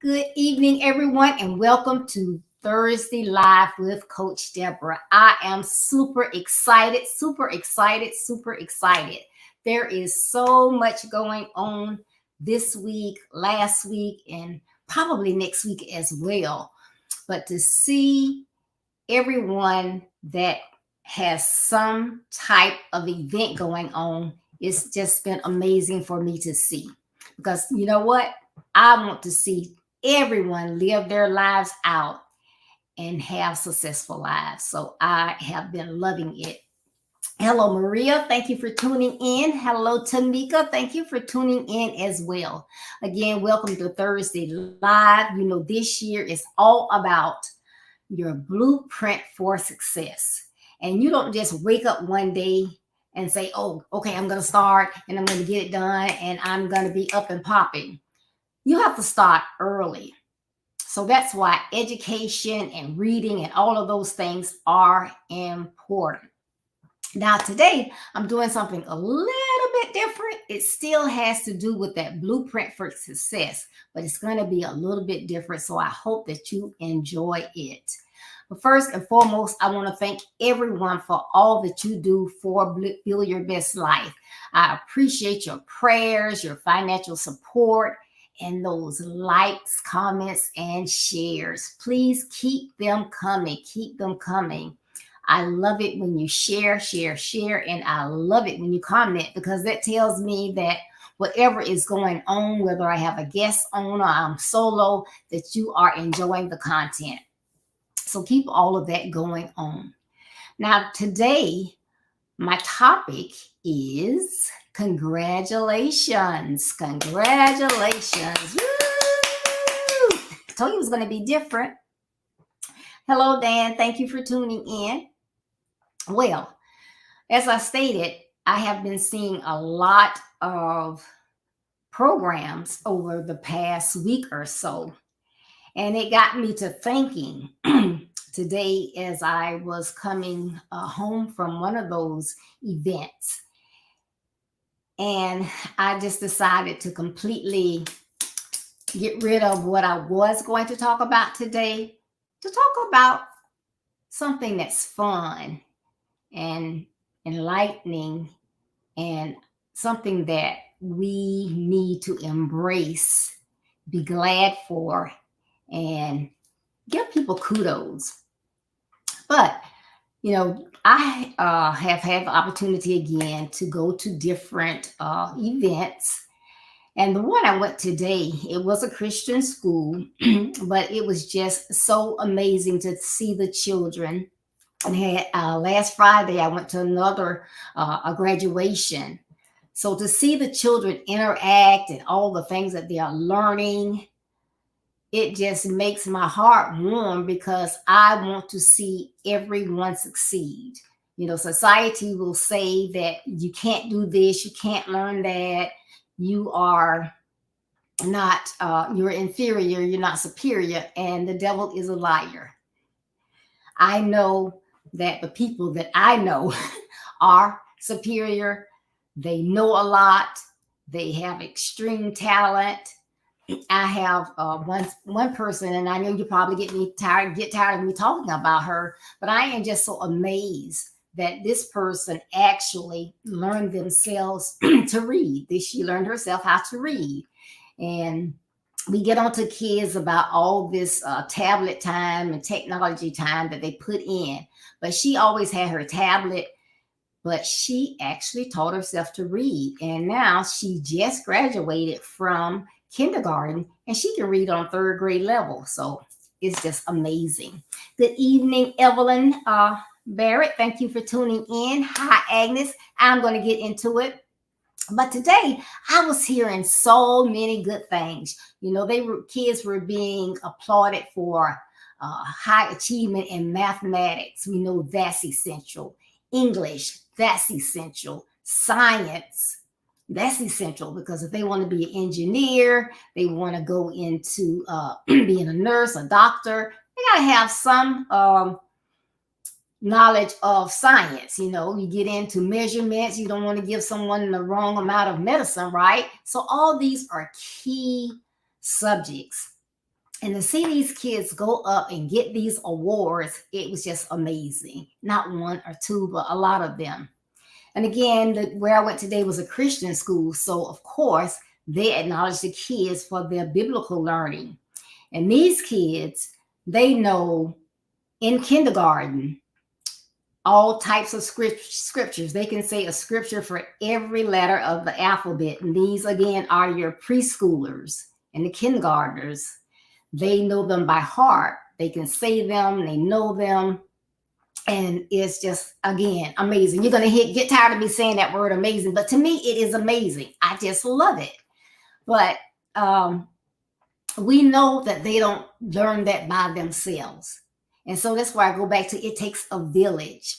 Good evening, everyone, and welcome to Thursday Live with Coach Deborah. I am super excited, super excited, super excited. There is so much going on this week, last week, and probably next week as well. But to see everyone that has some type of event going on, it's just been amazing for me to see. Because you know what? I want to see everyone live their lives out and have successful lives. So I have been loving it. Hello, Maria. Thank you for tuning in. Hello, Tamika. Thank you for tuning in as well. Again, welcome to Thursday Live. You know, this year is all about your blueprint for success. And you don't just wake up one day and say, oh, okay, I'm going to start and I'm going to get it done and I'm going to be up and popping. You have to start early. So that's why education and reading and all of those things are important. Now, today, I'm doing something a little bit different. It still has to do with that blueprint for success, but it's going to be a little bit different. So I hope that you enjoy it. But first and foremost, I want to thank everyone for all that you do for Build Your Best Life. I appreciate your prayers, your financial support, and those likes, comments, and shares. Please keep them coming. Keep them coming. I love it when you share, and I love it when you comment, because that tells me that whatever is going on, whether I have a guest on or I'm solo, that you are enjoying the content. So keep all of that going on. Now, today, my topic is congratulations. Congratulations. Woo! I told you it was going to be different. Hello, Dan. Thank you for tuning in. Well, as I stated, I have been seeing a lot of programs over the past week or so, and it got me to thinking today as I was coming home from one of those events. And I just decided to completely get rid of what I was going to talk about today, to talk about something that's fun and enlightening, and something that we need to embrace, be glad for, and give people kudos. But, I have had the opportunity again to go to different events. And the one I went today, it was a Christian school, but it was just so amazing to see the children. And had last Friday, I went to another a graduation. So to see the children interact and all the things that they are learning, it just makes my heart warm, because I want to see everyone succeed. Society will say that you can't do this, you can't learn that, you are not, you're inferior, you're not superior, and the devil is a liar. I know that the people that I know are superior. They know a lot. They have extreme talent. I have one person, and I know you probably get tired of me talking about her, but I am just so amazed that this person actually learned themselves to read. She learned herself how to read. And we get on to kids about all this tablet time and technology time that they put in. But she always had her tablet, but she actually taught herself to read. And now she just graduated from kindergarten, and she can read on third grade level. So it's just amazing. Good evening, Evelyn Barrett. Thank you for tuning in. Hi, Agnes. I'm going to get into it. But today I was hearing so many good things. Kids were being applauded for high achievement in mathematics. We know that's essential. English, that's essential. Science, that's essential, because if they want to be an engineer, they want to go into being a nurse, a doctor, they got to have some knowledge of science. You get into measurements, you don't want to give someone the wrong amount of medicine, right? So all these are key subjects. And to see these kids go up and get these awards, it was just amazing. Not one or two, but a lot of them. And again, where I went today was a Christian school. So of course, they acknowledge the kids for their biblical learning. And these kids, they know in kindergarten all types of scriptures. They can say a scripture for every letter of the alphabet. And these, again, are your preschoolers and the kindergartners. They know them by heart. They can say them. They know them. And it's just, again, amazing. You're going to get tired of me saying that word amazing. But to me, it is amazing. I just love it. But we know that they don't learn that by themselves. And so that's why I go back to it takes a village.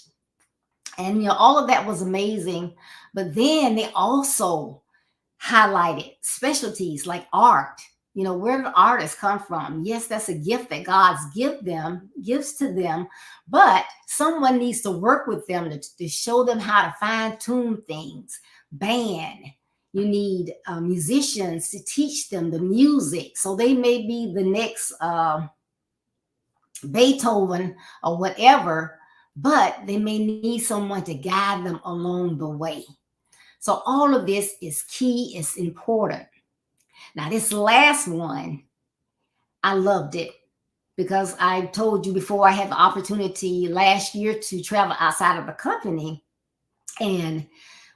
And, all of that was amazing. But then they also highlighted specialties like art, Where do artists come from? Yes, that's a gift that God's gives to them, but someone needs to work with them to show them how to fine tune things. Band, you need musicians to teach them the music, so they may be the next Beethoven or whatever, but they may need someone to guide them along the way. So all of this is key, it's important. Now, this last one, I loved it because I told you before I had the opportunity last year to travel outside of the company. And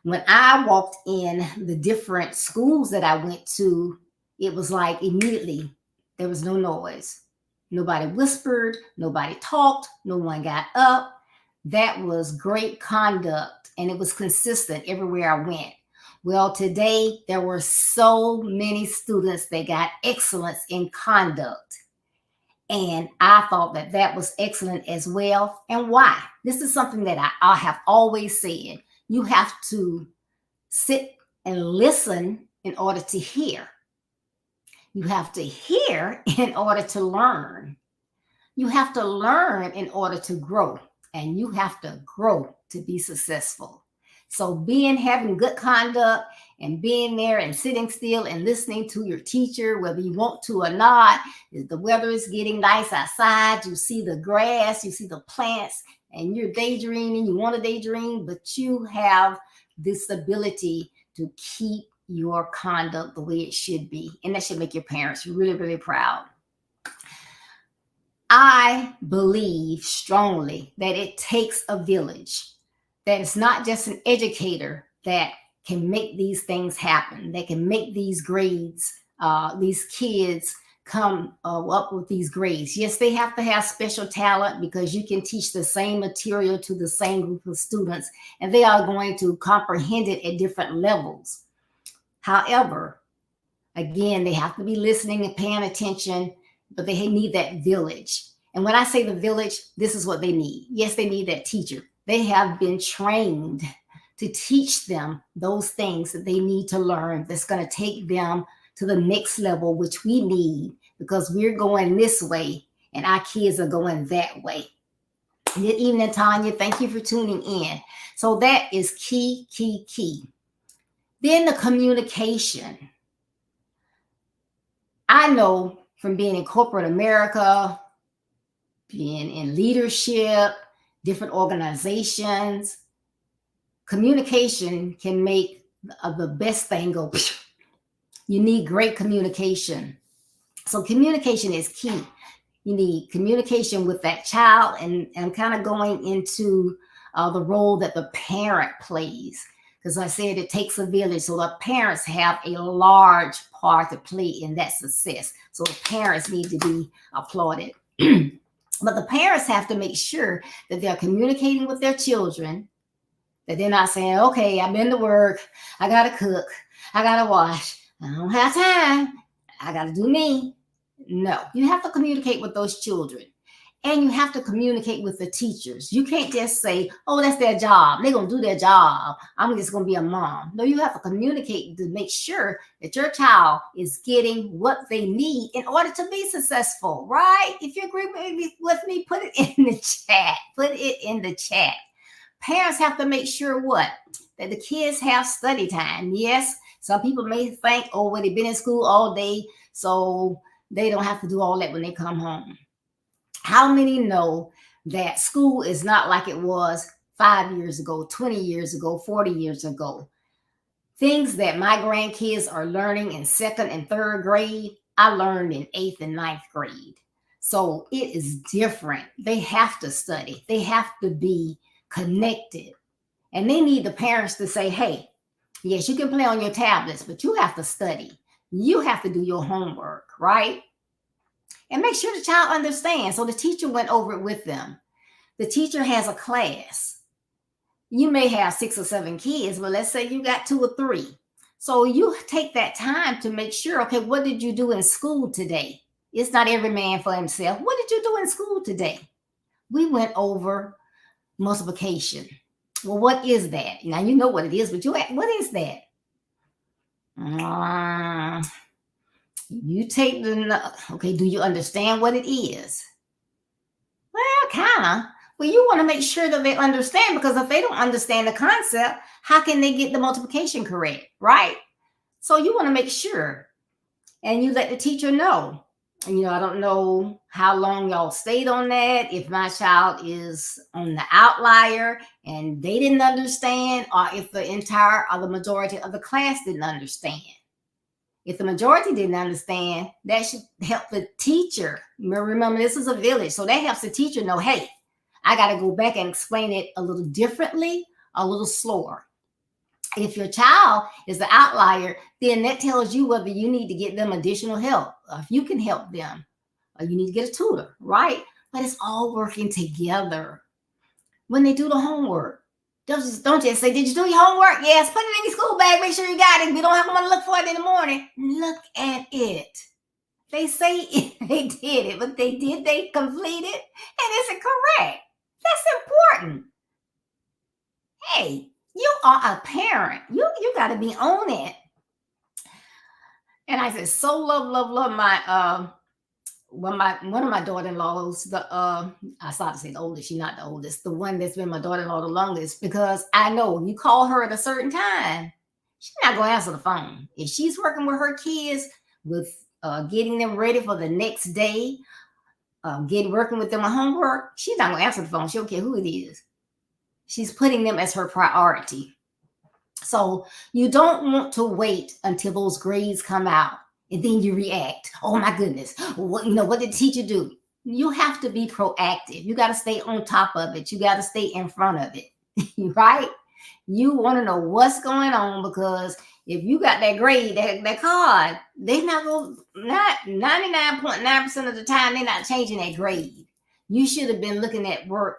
when I walked in the different schools that I went to, it was like immediately there was no noise. Nobody whispered, nobody talked, no one got up. That was great conduct, and it was consistent everywhere I went. Well, today there were so many students that got excellence in conduct. And I thought that that was excellent as well. And why? This is something that I have always said. You have to sit and listen in order to hear. You have to hear in order to learn. You have to learn in order to grow. And you have to grow to be successful. So having good conduct and being there and sitting still and listening to your teacher, whether you want to or not, the weather is getting nice outside, you see the grass, you see the plants, and you're daydreaming, you want to daydream, but you have this ability to keep your conduct the way it should be. And that should make your parents really, really proud. I believe strongly that it takes a village. That it's not just an educator that can make these things happen, that can make these grades, these kids come up with these grades. Yes, they have to have special talent because you can teach the same material to the same group of students, and they are going to comprehend it at different levels. However, again, they have to be listening and paying attention, but they need that village. And when I say the village, this is what they need. Yes, they need that teacher. They have been trained to teach them those things that they need to learn that's going to take them to the next level, which we need because we're going this way and our kids are going that way. Good evening, Tanya. Thank you for tuning in. So that is key. Then the communication. I know from being in corporate America, being in leadership, different organizations, communication can make the best thing go. You need great communication. So communication is key. You need communication with that child, and I'm kind of going into the role that the parent plays. Because I said it takes a village. So the parents have a large part to play in that success. So the parents need to be applauded. But the parents have to make sure that they're communicating with their children, that they're not saying, okay, I've been to work, I got to cook, I got to wash, I don't have time, I got to do me. No, you have to communicate with those children. And you have to communicate with the teachers. You can't just say, oh, that's their job. They're going to do their job. I'm just going to be a mom. No, you have to communicate to make sure that your child is getting what they need in order to be successful, right? If you agree with me, put it in the chat. Put it in the chat. Parents have to make sure what? That the kids have study time. Yes, some people may think, oh, well, they've been in school all day, so they don't have to do all that when they come home. How many know that school is not like it was 5 years ago, 20 years ago, 40 years ago? Things that my grandkids are learning in 2nd and 3rd grade, I learned in 8th and 9th grade. So it is different. They have to study. They have to be connected. And they need the parents to say, hey, yes, you can play on your tablets, but you have to study. You have to do your homework, right? And make sure the child understands. So the teacher went over it with them. The teacher has a class. You may have 6 or 7 kids, but let's say you got 2 or 3. So you take that time to make sure, okay, what did you do in school today? It's not every man for himself. What did you do in school today? We went over multiplication. Well, what is that? Now you know what it is, but what is that? You take okay, do you understand what it is? Well, kind of. Well, you want to make sure that they understand, because if they don't understand the concept, how can they get the multiplication correct, right? So you want to make sure, and you let the teacher know. I don't know how long y'all stayed on that, if my child is on the outlier and they didn't understand, or if the entire or the majority of the class didn't understand. If the majority didn't understand, that should help the teacher. Remember, this is a village, so that helps the teacher know, hey, I got to go back and explain it a little differently, a little slower. If your child is the outlier, then that tells you whether you need to get them additional help, or if you can help them, or you need to get a tutor, right? But it's all working together. When they do the homework, don't just say, did you do your homework? Yes, put it in your school bag, make sure you got it. We don't have to look for it in the morning. Look at it. They say they did it, but they complete it, and is it correct? That's important. Hey, you are a parent. You got to be on it. And I said, so love my one of my daughter-in-laws, I started to say the oldest, she's not the oldest, the one that's been my daughter-in-law the longest, because I know you call her at a certain time, she's not going to answer the phone. If she's working with her kids with getting them ready for the next day, working with them on homework, she's not going to answer the phone. She don't care who it is. She's putting them as her priority. So you don't want to wait until those grades come out and then you react. Oh my goodness. What did the teacher do? You have to be proactive. You got to stay on top of it. You got to stay in front of it, right? You want to know what's going on, because if you got that grade, that card, they're not 99.9% of the time, they're not changing that grade. You should have been looking at work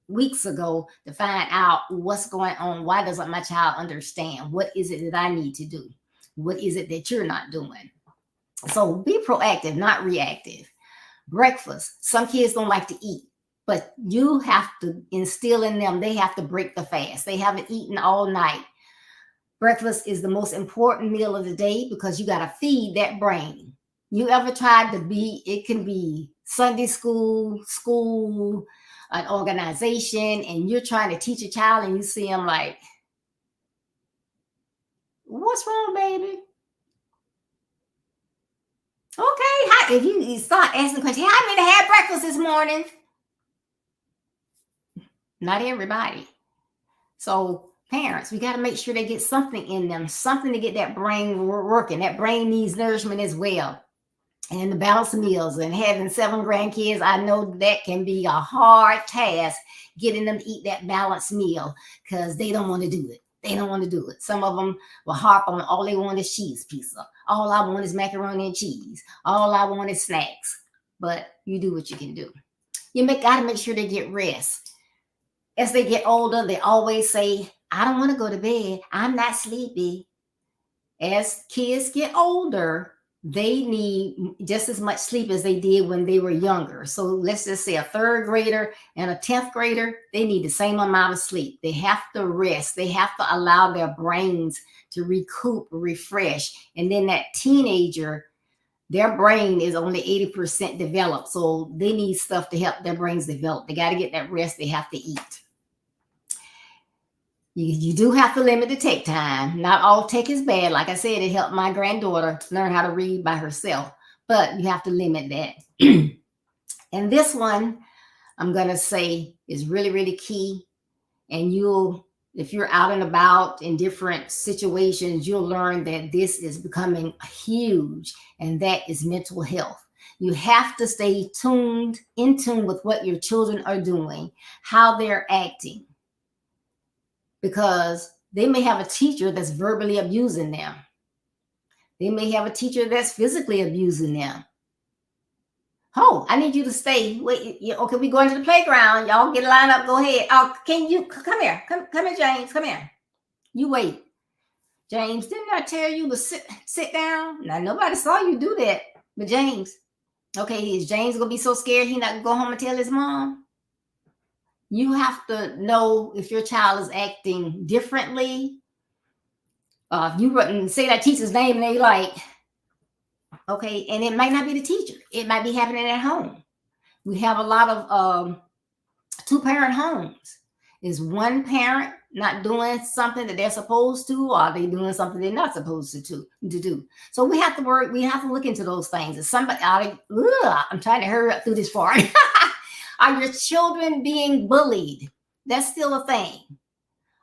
weeks ago to find out what's going on. Why doesn't my child understand? What is it that I need to do? What is it that you're not doing? So be proactive, not reactive. Breakfast. Some kids don't like to eat, but you have to instill in them, they have to break the fast. They haven't eaten all night. Breakfast is the most important meal of the day, because you got to feed that brain. You ever tried it can be Sunday school, an organization, and you're trying to teach a child and you see them like, what's wrong, baby? Okay, if you start asking questions, hey, how many had breakfast this morning? Not everybody. So parents, we got to make sure they get something in them, something to get that brain working. That brain needs nourishment as well. And the balanced meals, and having 7 grandkids, I know that can be a hard task, getting them to eat that balanced meal, because they don't want to do it. They don't want to do it. Some of them will harp on all they want is cheese pizza. All I want is macaroni and cheese. All I want is snacks. But you do what you can do. You got to make sure they get rest. As they get older, they always say, I don't want to go to bed. I'm not sleepy. As kids get older, they need just as much sleep as they did when they were younger. So let's just say a 3rd grader and a 10th grader, they need the same amount of sleep. They have to rest. They have to allow their brains to recoup, refresh. And then that teenager, their brain is only 80% developed. So they need stuff to help their brains develop. They got to get that rest. They have to eat. You do have to limit the take time. Not all take is bad. Like I said, it helped my granddaughter learn how to read by herself, but you have to limit that. And this one, I'm going to say, is really, really key. And if you're out and about in different situations, you'll learn that this is becoming huge, and that is mental health. You have to stay in tune with what your children are doing, how they're acting. Because they may have a teacher that's verbally abusing them. They may have a teacher that's physically abusing them. Oh, I need you to stay. Wait, okay, we going to the playground. Y'all get lined up. Go ahead. Oh, can you come here? Come here, James. Come here. You wait. James, didn't I tell you to sit down? Now, nobody saw you do that. But James, okay, is James going to be so scared he not going to go home and tell his mom? You have to know if your child is acting differently. If you say that teacher's name and they like, Okay. And it might not be the teacher. It might be happening at home. We have a lot of two-parent homes. Is one parent not doing something that they're supposed to, or are they doing something they're not supposed to do? So we have to work, we have to look into those things. Is somebody, I'm trying to hurry up through this part. Are your children being bullied? That's still a thing.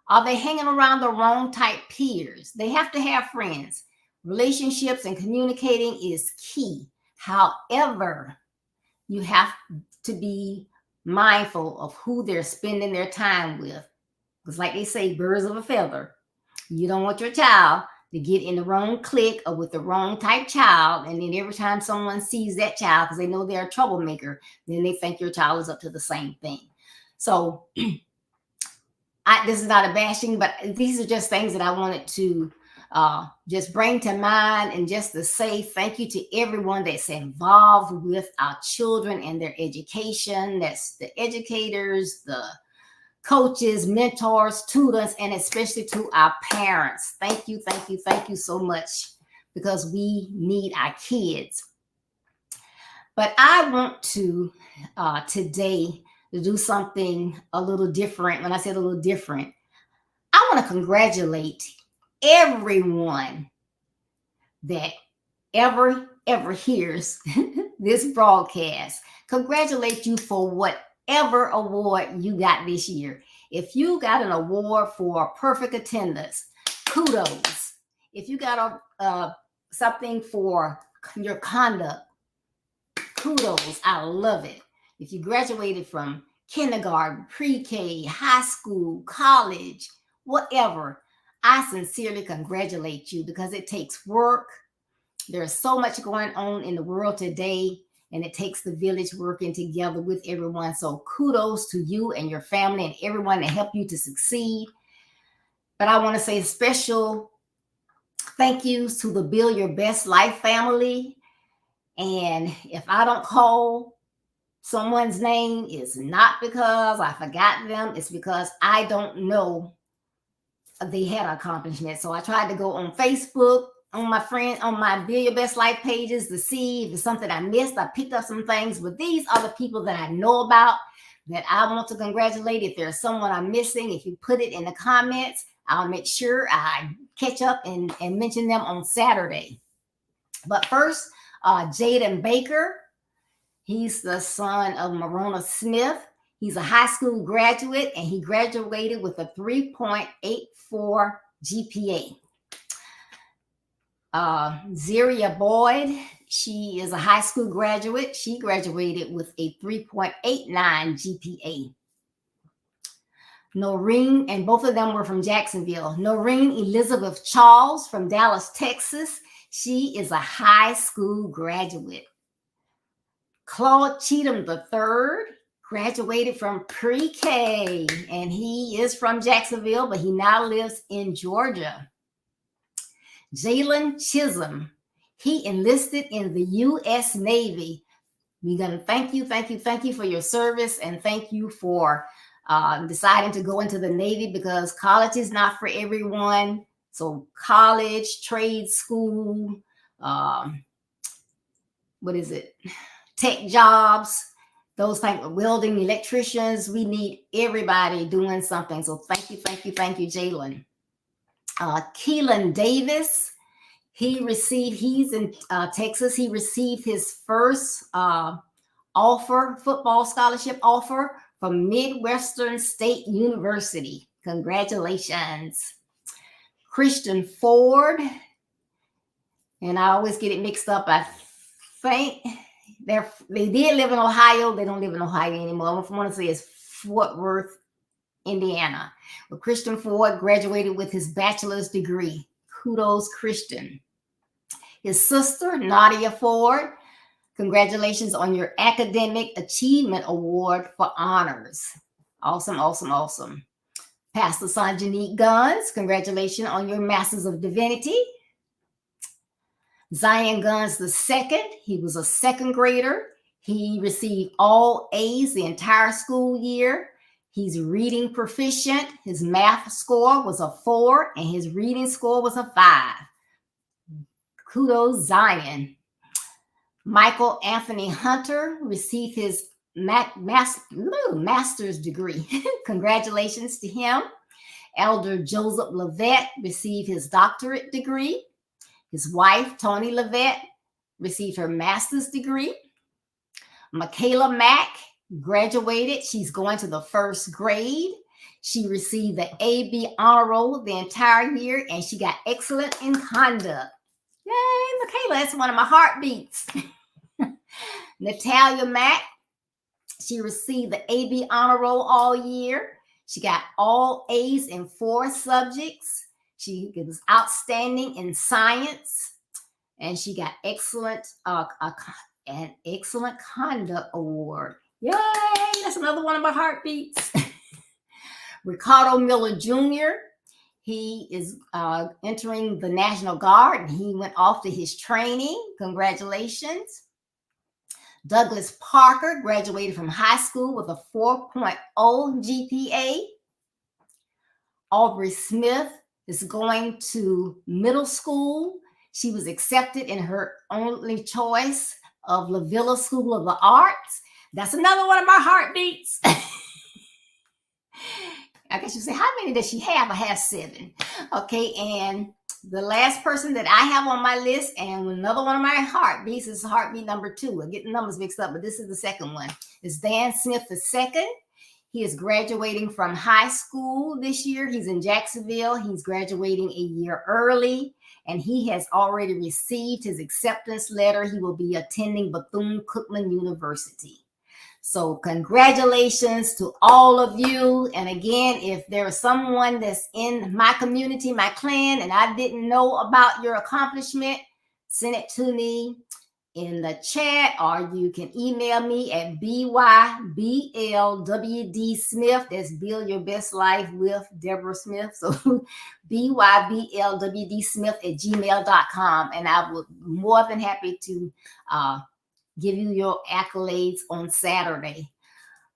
Are they hanging around the wrong type peers? They have to have friends. Relationships and communicating is key. However, you have to be mindful of who they're spending their time with. Because like they say, birds of a feather. You don't want your child to get in the wrong clique or with the wrong type child. And then every time someone sees that child, because they know they're a troublemaker, then they think your child is up to the same thing. So this is not a bashing, but these are just things that I wanted to just bring to mind, and just to say thank you to everyone that's involved with our children and their education. That's the educators, the coaches, mentors, tutors, and especially to our parents. Thank you, thank you, thank you so much, because we need our kids. But I want to today to do something a little different. When I said a little different, I want to congratulate everyone that ever hears this broadcast. Congratulate you for whatever award you got this year. If you got an award for perfect attendance, kudos. If you got something for your conduct, kudos. I love it. If you graduated from kindergarten, pre-K, high school, college, whatever, I sincerely congratulate you, because it takes work. There's so much going on in the world today, and it takes the village working together with everyone. So kudos to you and your family and everyone that helped you to succeed. But I want to say special thank yous to the Build Your Best Life family. And if I don't call someone's name, it's not because I forgot them. It's because I don't know they had accomplishments. So I tried to go on Facebook, on my Build Your Best Life pages, to see if it's something I missed. I picked up some things, but these are the people that I know about that I want to congratulate. If there's someone I'm missing, if you put it in the comments, I'll make sure I catch up and mention them on Saturday. But first, Jaden Baker, he's the son of Marona Smith. He's a high school graduate, and he graduated with a 3.84 GPA. Zeria Boyd, she is a high school graduate. She graduated with a 3.89 GPA. Noreen, and both of them were from Jacksonville. Noreen Elizabeth Charles from Dallas, Texas. She is a high school graduate. Claude Cheatham III graduated from pre-K, and he is from Jacksonville, but he now lives in Georgia. Jalen Chisholm, he enlisted in the U.S. Navy. We're going to thank you for your service, and thank you for deciding to go into the Navy, because college is not for everyone. So college, trade school, tech jobs, those type of welding, electricians, we need everybody doing something. So thank you, Jalen. Keelan Davis, he's in Texas. He received his first football scholarship offer from Midwestern State University. Congratulations. Christian Ford, and I always get it mixed up. I think they did live in Ohio. They don't live in Ohio anymore. I want to say it's Fort Worth, Indiana. But Christian Ford graduated with his bachelor's degree. Kudos, Christian. His sister, Nadia Ford, congratulations on your Academic Achievement Award for honors. Awesome, awesome, awesome. Pastor Sanjanique Guns, congratulations on your Masters of Divinity. Zion Guns II, he was a second grader. He received all A's the entire school year. He's reading proficient. His math score was a 4, and his reading score was a 5. Kudos, Zion. Michael Anthony Hunter received his master's degree. Congratulations to him. Elder Joseph Levitt received his doctorate degree. His wife, Toni Levitt, received her master's degree. Michaela Mack graduated. She's going to the first grade. She received the AB honor roll the entire year, and she got excellent in conduct. Yay, Michaela, that's one of my heartbeats. Natalia Mack, she received the AB honor roll all year. She got all A's in 4 subjects. She was outstanding in science, and she got an excellent conduct award. Yay, that's another one of my heartbeats. Ricardo Miller Jr., he is entering the National Guard, and he went off to his training. Congratulations. Douglas Parker graduated from high school with a 4.0 GPA. Aubrey Smith is going to middle school. She was accepted in her only choice of La Villa School of the Arts. That's another one of my heartbeats. I guess you say, how many does she have? I have 7. Okay, and the last person that I have on my list, and another one of my heartbeats, is heartbeat number 2. I get the numbers mixed up, but this is the second one. It's Dan Smith II. He is graduating from high school this year. He's in Jacksonville. He's graduating a year early, and he has already received his acceptance letter. He will be attending Bethune-Cookman University. So congratulations to all of you. And again, if there is someone that's in my community, my clan, and I didn't know about your accomplishment, send it to me in the chat, or you can email me at byblwdsmith. That's Build Your Best Life with Deborah Smith. So byblwdsmith@gmail.com. And I would be more than happy to give you your accolades on Saturday.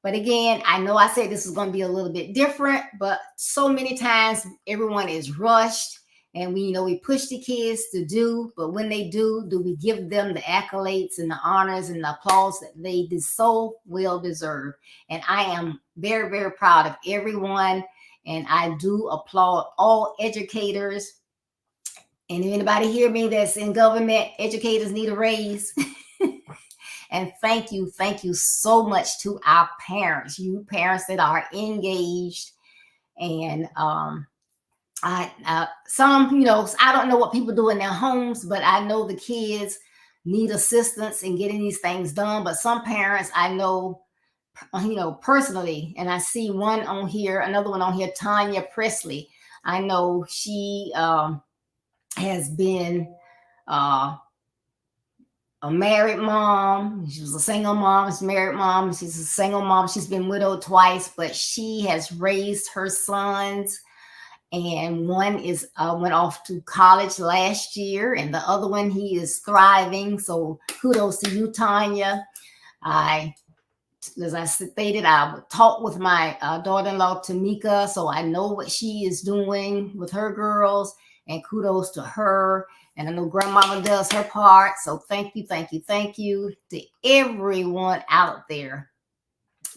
But again, I know I said this is going to be a little bit different, but so many times everyone is rushed, and we push the kids to do, but when they do we give them the accolades and the honors and the applause that they so well deserve. And I am very, very proud of everyone, and I do applaud all educators. And if anybody hear me that's in government, educators need a raise. And thank you so much to our parents, you parents that are engaged. And I don't know what people do in their homes, but I know the kids need assistance in getting these things done. But some parents I know, personally, and I see one on here, another one on here, Tanya Presley. I know she has been a married mom. She was a single mom. She's a married mom. She's a single mom. She's been widowed twice, but she has raised her sons. And one is went off to college last year, and the other one, he is thriving. So kudos to you, Tanya. As I stated, I would talk with my daughter-in-law, Tamika, so I know what she is doing with her girls, and kudos to her. And I know grandmama does her part. So thank you to everyone out there.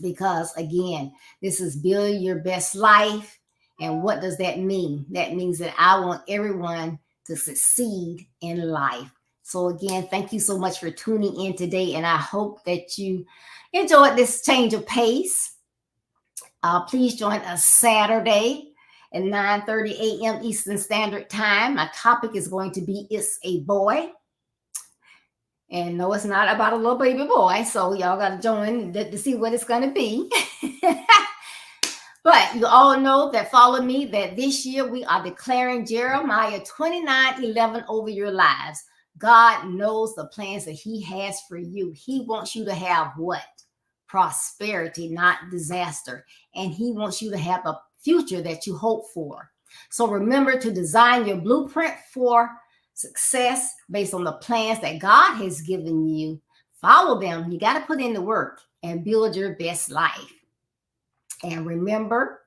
Because again, this is Build Your Best Life. And what does that mean? That means that I want everyone to succeed in life. So again, thank you so much for tuning in today. And I hope that you enjoyed this change of pace. Please join us Saturday at 9:30 a.m. Eastern Standard Time. My topic is going to be It's a Boy. And no, it's not about a little baby boy. So y'all got to join to see what it's going to be. But you all know that follow me, that this year we are declaring Jeremiah 29:11 over your lives. God knows the plans that he has for you. He wants you to have what? Prosperity, not disaster. And he wants you to have a future that you hope for. So remember to design your blueprint for success based on the plans that God has given you. Follow them. You got to put in the work and build your best life. And remember,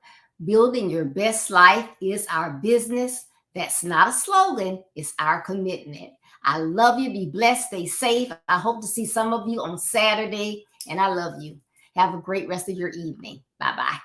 building your best life is our business. That's not a slogan. It's our commitment. I love you. Be blessed. Stay safe. I hope to see some of you on Saturday, and I love you. Have a great rest of your evening. Bye-bye.